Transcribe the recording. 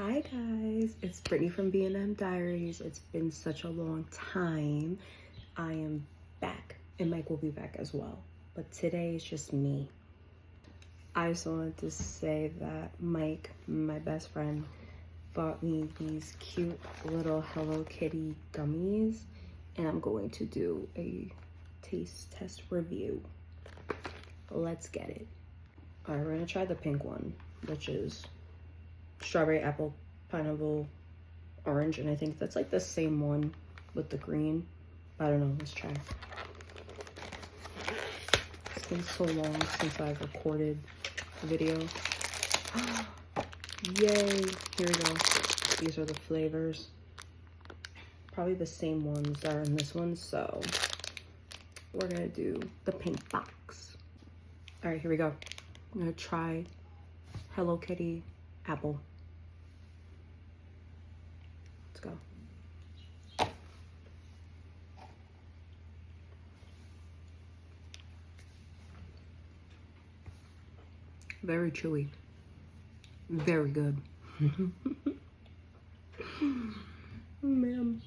Hi guys, it's Brittany from B&M Diaries. It's been such a long time. I am back and Mike will be back as well, but today is just me. I just wanted to say that Mike, my best friend, bought me these cute little Hello Kitty gummies and I'm going to do a taste test review. Let's get it. All right, we're gonna try the pink one, which is strawberry, apple, pineapple, orange, and I think that's like the same one with the green. I don't know, let's try. It's been so long since I've recorded a video. Yay, here we go. These are the flavors. Probably the same ones that are in this one, so we're gonna do the pink box. All right, here we go. I'm gonna try Hello Kitty apple. Let's go. Very chewy. Very good. Oh, man.